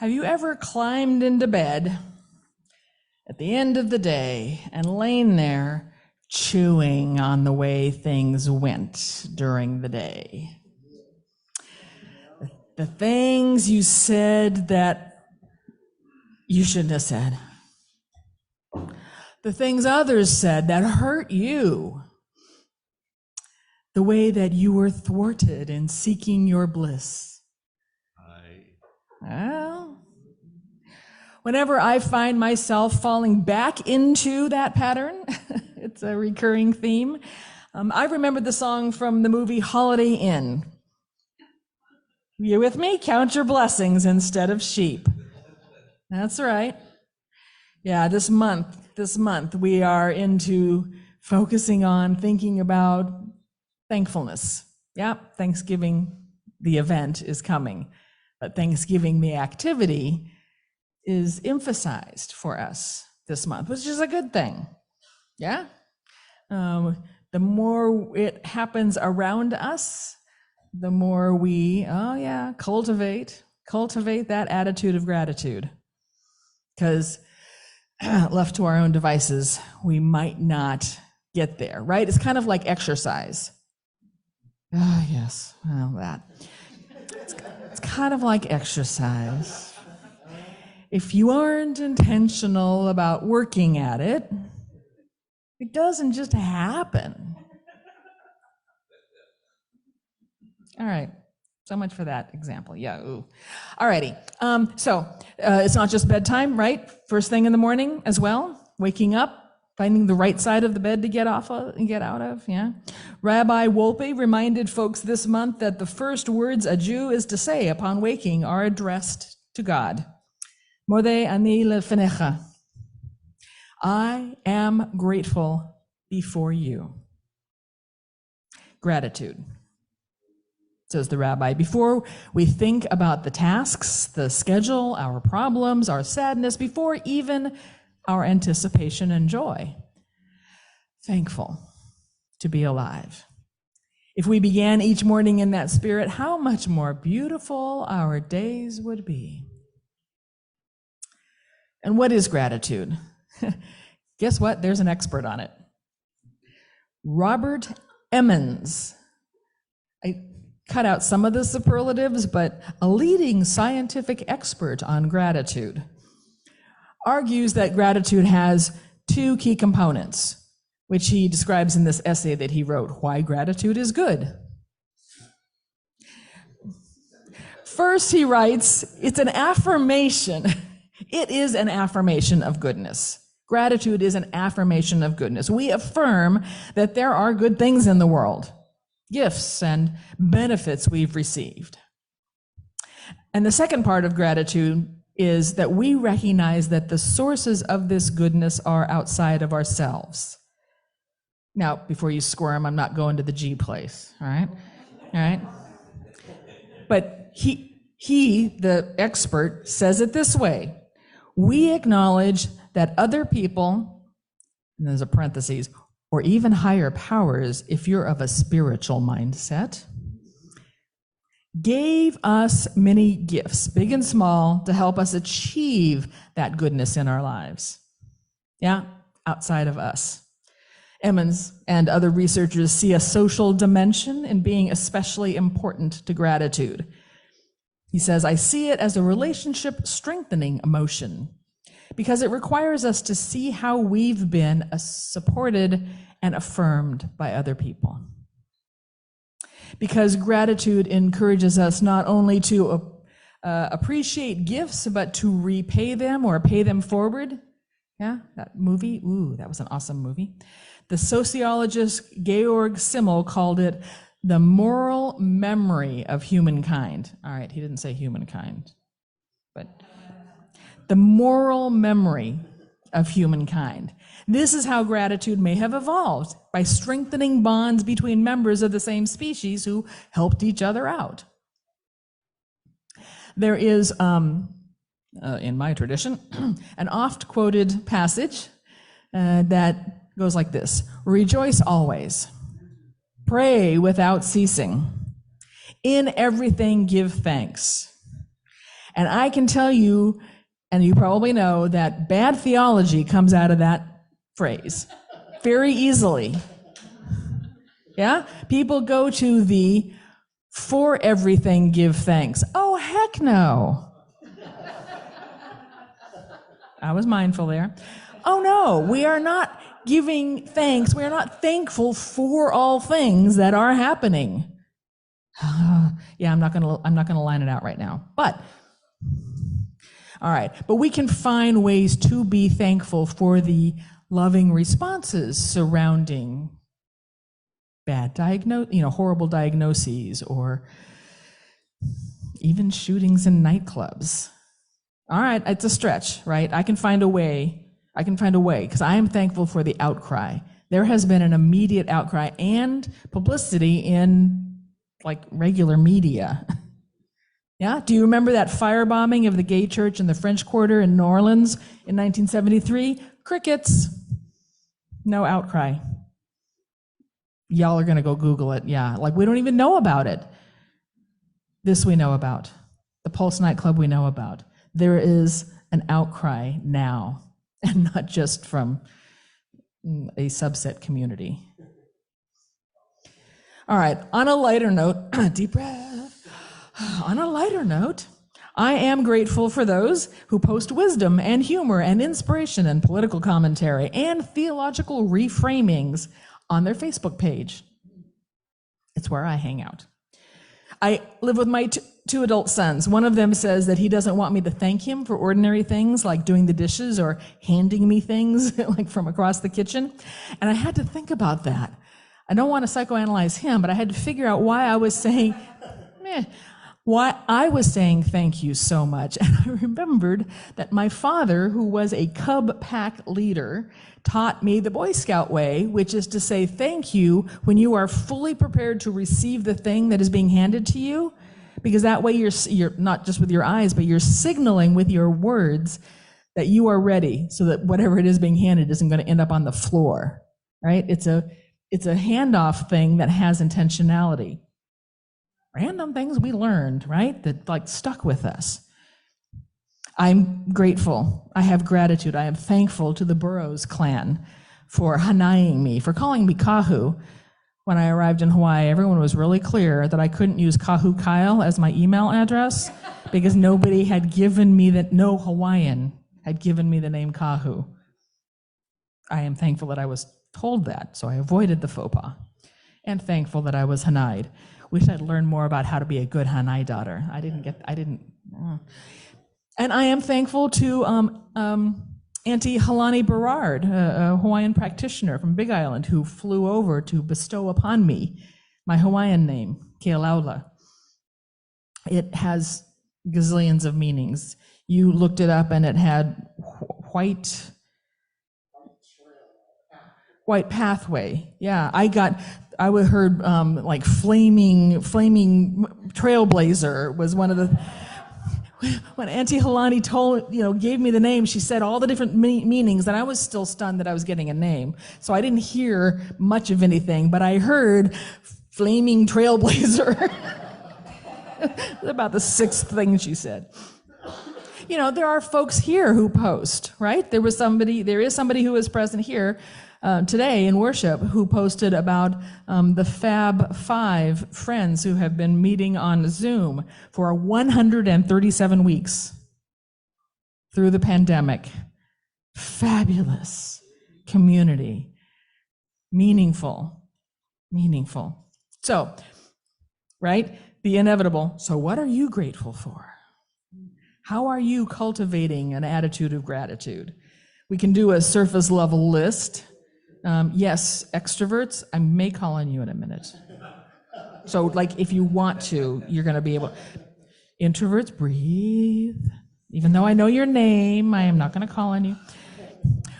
Have you ever climbed into bed at the end of the day and lain there chewing on the way things went during the day? The things you said that you shouldn't have said. The things others said that hurt you. The way that you were thwarted in seeking your bliss. Well, whenever I find myself falling back into that pattern, it's a recurring theme. I remember the song from the movie Holiday Inn. You with me? Count your blessings instead of sheep. That's right. Yeah, this month we are into focusing on thinking about thankfulness. Yeah, Thanksgiving, the event, is coming. But Thanksgiving, the activity, is emphasized for us this month, which is a good thing. Yeah? The more it happens around us, the more we, cultivate that attitude of gratitude. Because left to our own devices, we might not get there, right? It's kind of like exercise. Oh, yes, well, that. It's kind of like exercise. If you aren't intentional about working at it, it doesn't just happen. All right, so much for that example. Yeah, ooh. All righty, so it's not just bedtime, right? First thing in the morning as well, waking up, finding the right side of the bed to get off of and get out of, yeah? Rabbi Wolpe reminded folks this month that the first words a Jew is to say upon waking are addressed to God. Modeh ani lefanecha. I am grateful before you. Gratitude, says the rabbi. Before we think about the tasks, the schedule, our problems, our sadness, before even our anticipation and joy, thankful to be alive. If we began each morning in that spirit, how much more beautiful our days would be. And what is gratitude? Guess what? There's an expert on it. Robert Emmons. I cut out some of the superlatives, but a leading scientific expert on gratitude argues that gratitude has two key components, which he describes in this essay that he wrote, Why Gratitude is Good. First, he writes, it's an affirmation. It is an affirmation of goodness. Gratitude is an affirmation of goodness. We affirm that there are good things in the world, gifts and benefits we've received. And the second part of gratitude is that we recognize that the sources of this goodness are outside of ourselves. Now, before you squirm, I'm not going to the G place, all right? All right? But he, the expert, says it this way. We acknowledge that other people, and there's a parentheses, or even higher powers, if you're of a spiritual mindset, gave us many gifts, big and small, to help us achieve that goodness in our lives. Yeah, outside of us. Emmons and other researchers see a social dimension in being especially important to gratitude. He says, I see it as a relationship strengthening emotion because it requires us to see how we've been supported and affirmed by other people. Because gratitude encourages us not only to appreciate gifts, but to repay them or pay them forward. Yeah, that movie, ooh, that was an awesome movie. The sociologist Georg Simmel called it the moral memory of humankind. All right, he didn't say humankind, but the moral memory of humankind. This is how gratitude may have evolved, by strengthening bonds between members of the same species who helped each other out. There is, in my tradition, an oft-quoted passage that goes like this. Rejoice always. Pray without ceasing. In everything give thanks. And I can tell you, and you probably know, that bad theology comes out of that phrase very easily. Yeah? People go to the "for everything give thanks." Oh, heck no. I was mindful there. Oh no, we are not giving thanks. We are not thankful for all things that are happening. Yeah, I'm not gonna line it out right now. But all right, but we can find ways to be thankful for the loving responses surrounding bad horrible diagnoses, or even shootings in nightclubs. All right, it's a stretch, right? I can find a way, because I am thankful for the outcry. There has been an immediate outcry and publicity in regular media. Yeah? Do you remember that firebombing of the gay church in the French Quarter in New Orleans in 1973? Crickets. No outcry. Y'all are going to go Google it. Yeah, we don't even know about it. This we know about. The Pulse nightclub we know about. There is an outcry now, and not just from a subset community. All right, on a lighter note, deep breath. On a lighter note, I am grateful for those who post wisdom and humor and inspiration and political commentary and theological reframings on their Facebook page. It's where I hang out. I live with my two adult sons. One of them says that he doesn't want me to thank him for ordinary things like doing the dishes or handing me things from across the kitchen. And I had to think about that. I don't want to psychoanalyze him, but I had to figure out why I was saying thank you so much. And I remembered that my father, who was a Cub Pack leader, taught me the Boy Scout way, which is to say thank you when you are fully prepared to receive the thing that is being handed to you, because that way you're not just with your eyes, but you're signaling with your words that you are ready, so that whatever it is being handed isn't going to end up on the floor, right? It's a handoff thing that has intentionality. Random things we learned, right? That stuck with us. I'm grateful. I have gratitude. I am thankful to the Burroughs clan for hanaiing me, for calling me Kahu. When I arrived in Hawaii, everyone was really clear that I couldn't use Kahu Kyle as my email address because nobody had given me no Hawaiian had given me the name Kahu. I am thankful that I was told that, so I avoided the faux pas. And thankful that I was hanaied. Wish I'd learned more about how to be a good Hanai daughter. And I am thankful to Auntie Halani Berard, a Hawaiian practitioner from Big Island, who flew over to bestow upon me my Hawaiian name, Kealaula. It has gazillions of meanings. You looked it up and it had white pathway. Yeah, I heard flaming trailblazer was one of the. When Auntie Halani gave me the name, she said all the different meanings, and I was still stunned that I was getting a name. So I didn't hear much of anything, but I heard flaming trailblazer. About the sixth thing she said. There are folks here who post, right? There is somebody who is present here today in worship who posted about the Fab Five friends who have been meeting on Zoom for 137 weeks through the pandemic. Fabulous community. Meaningful. So, right? The inevitable. So what are you grateful for? How are you cultivating an attitude of gratitude? We can do a surface level list. Yes, extroverts, I may call on you in a minute. So if you want to, you're going to be able. Introverts, breathe. Even though I know your name, I am not going to call on you.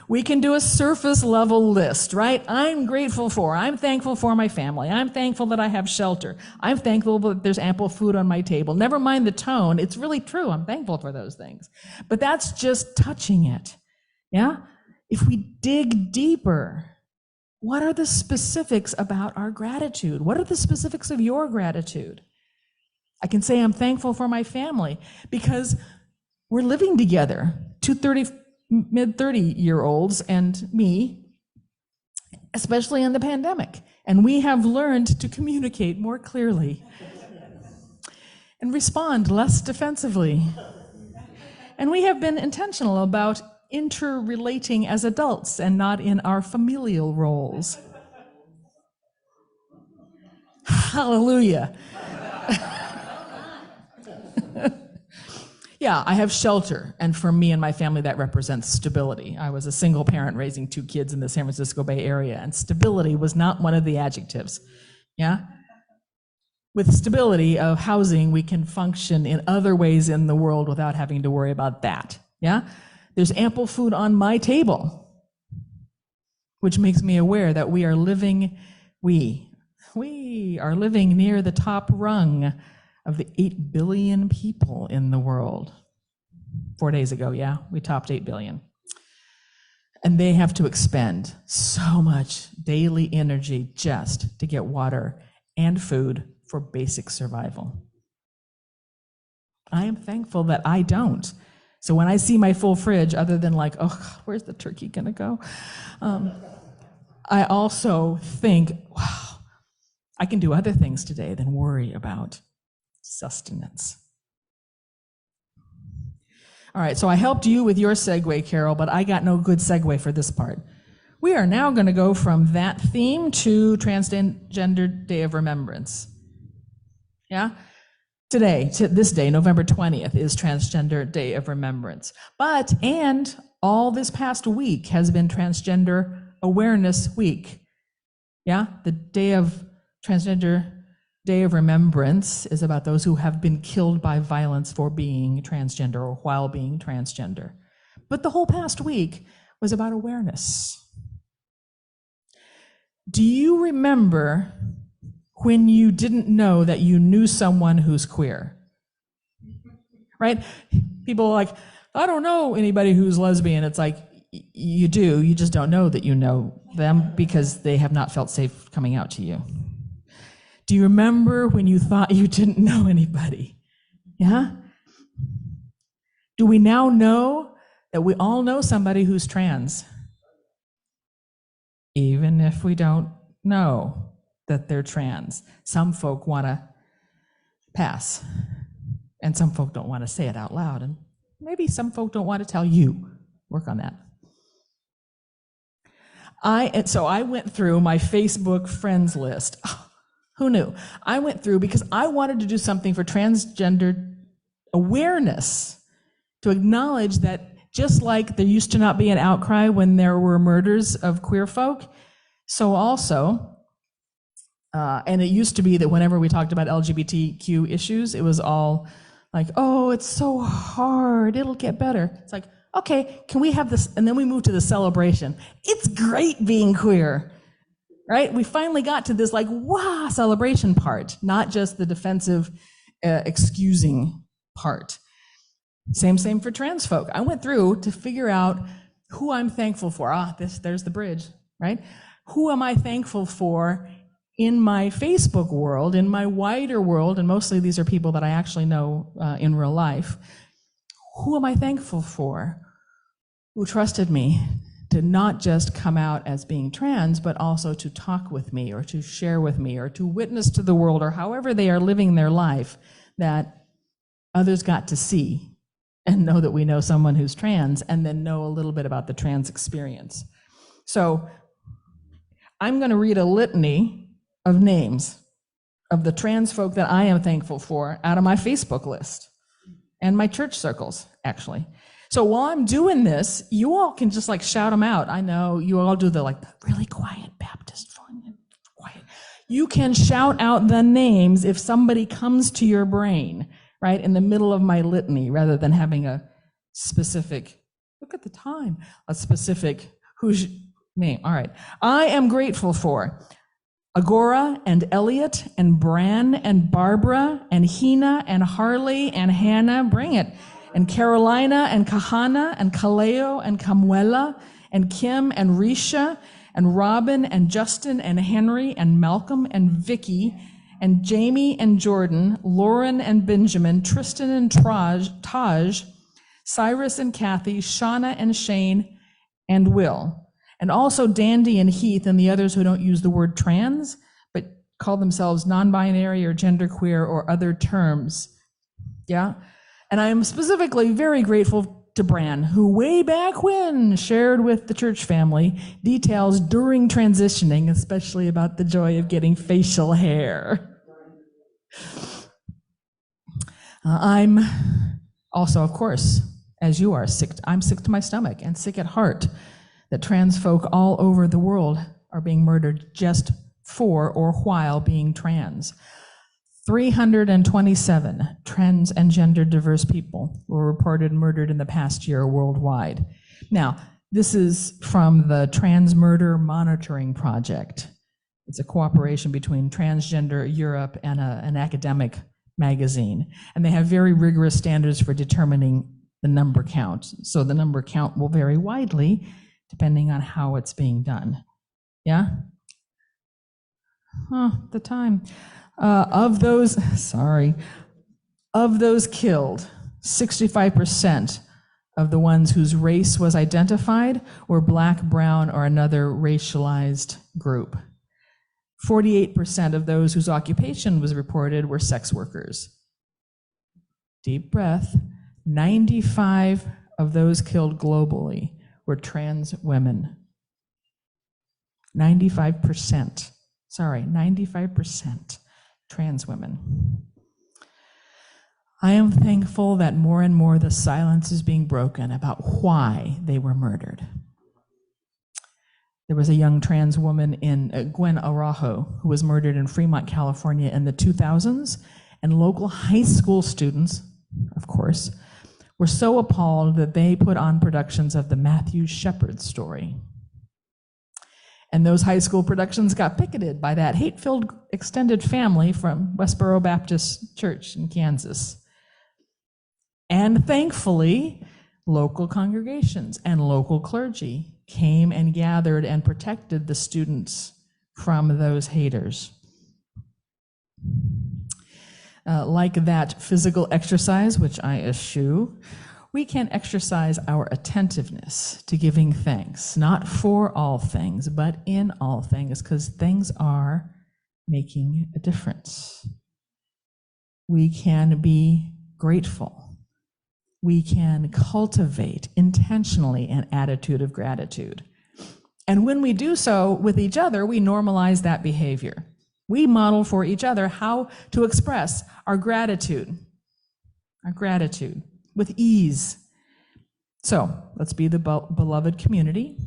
We can do a surface level list, right? I'm thankful for my family. I'm thankful that I have shelter. I'm thankful that there's ample food on my table. Never mind the tone. It's really true. I'm thankful for those things. But that's just touching it. Yeah? If we dig deeper, what are the specifics about our gratitude? What are the specifics of your gratitude? I can say I'm thankful for my family because we're living together, mid-30-year-olds and me, especially in the pandemic. And we have learned to communicate more clearly and respond less defensively. And we have been intentional about interrelating as adults and not in our familial roles. Hallelujah. Yeah, I have shelter, and for me and my family, that represents stability. I was a single parent raising 2 kids in the San Francisco Bay Area, and stability was not one of the adjectives. Yeah? With stability of housing, we can function in other ways in the world without having to worry about that. Yeah? There's ample food on my table, which makes me aware that we are living near the top rung of the 8 billion people in the world. 4 days ago, yeah, we topped 8 billion. And they have to expend so much daily energy just to get water and food for basic survival. I am thankful that I don't. So when I see my full fridge, other than like, oh, God, where's the turkey gonna go? I also think, wow, I can do other things today than worry about sustenance. All right, so I helped you with your segue, Carol, but I got no good segue for this part. We are now going to go from that theme to Transgender Day of Remembrance. Yeah? This day, November 20th, is Transgender Day of Remembrance. And all this past week has been Transgender Awareness Week. Yeah? The Transgender Day of Remembrance is about those who have been killed by violence for being transgender or while being transgender. But the whole past week was about awareness. Do you remember when you didn't know that you knew someone who's queer? Right? People are like, I don't know anybody who's lesbian. It's like, you do, you just don't know that you know them because they have not felt safe coming out to you. Do you remember when you thought you didn't know anybody? Yeah? Do we now know that we all know somebody who's trans? Even if we don't know that they're trans. Some folk want to pass, and some folk don't want to say it out loud, and maybe some folk don't want to tell you. Work on that. So I went through my Facebook friends list. Who knew? I went through because I wanted to do something for transgender awareness, to acknowledge that just like there used to not be an outcry when there were murders of queer folk, so also, and it used to be that whenever we talked about LGBTQ issues, it was all like, oh, it's so hard, it'll get better. It's like, okay, can we have this? And then we moved to the celebration. It's great being queer. Right? We finally got to this like, wow, celebration part, not just the defensive, excusing part. Same for trans folk. I went through to figure out who I'm thankful for. There's the bridge, right? Who am I thankful for in my Facebook world, in my wider world, and mostly these are people that I actually know in real life. Who am I thankful for who trusted me to not just come out as being trans, but also to talk with me or to share with me or to witness to the world or however they are living their life, that others got to see and know that we know someone who's trans and then know a little bit about the trans experience. So I'm going to read a litany of names of the trans folk that I am thankful for out of my Facebook list and my church circles, actually. So while I'm doing this, you all can just like shout them out. I know you all do the really quiet Baptist one. Quiet. You can shout out the names if somebody comes to your brain, right, in the middle of my litany, rather than having a specific, look at the time, a specific whose name. All right. I am grateful for Agora and Elliot and Bran and Barbara and Hina and Harley and Hannah. Bring it. And Carolina and Kahana and Kaleo and Kamuela and Kim and Risha and Robin and Justin and Henry and Malcolm and Vicky And Jamie and Jordan, Lauren and Benjamin, Tristan and Taj, Cyrus and Kathy, Shauna and Shane, and Will. And also Dandy and Heath and the others who don't use the word trans, but call themselves non-binary or genderqueer or other terms. Yeah? And I am specifically very grateful to Bran, who way back when shared with the church family details during transitioning, especially about the joy of getting facial hair. I'm also, of course, as you are, I'm sick to my stomach and sick at heart that trans folk all over the world are being murdered just for or while being trans. 327 trans and gender diverse people were reported murdered in the past year worldwide. Now, this is from the Trans Murder Monitoring Project. It's a cooperation between Transgender Europe and an academic magazine. And they have very rigorous standards for determining the number count. So the number count will vary widely depending on how it's being done. Yeah? The time. Of those killed, 65% of the ones whose race was identified were black, brown, or another racialized group. 48% of those whose occupation was reported were sex workers. Deep breath. 95 of those killed globally were trans women. 95%. 95% trans women. I am thankful that more and more the silence is being broken about why they were murdered. There was a young trans woman in Gwen Araujo who was murdered in Fremont, California in the 2000s, and local high school students, of course, were so appalled that they put on productions of the Matthew Shepard story. And those high school productions got picketed by that hate-filled extended family from Westboro Baptist Church in Kansas. And thankfully, local congregations and local clergy came and gathered and protected the students from those haters. Like that physical exercise, which I eschew, we can exercise our attentiveness to giving thanks, not for all things, but in all things, because things are making a difference. We can be grateful. We can cultivate intentionally an attitude of gratitude. And when we do so with each other, we normalize that behavior. We model for each other how to express our gratitude with ease. So let's be the beloved community,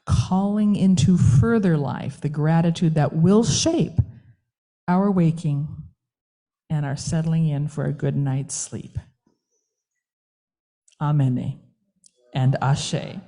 calling into further life the gratitude that will shape our waking and our settling in for a good night's sleep. Amen and Ashe.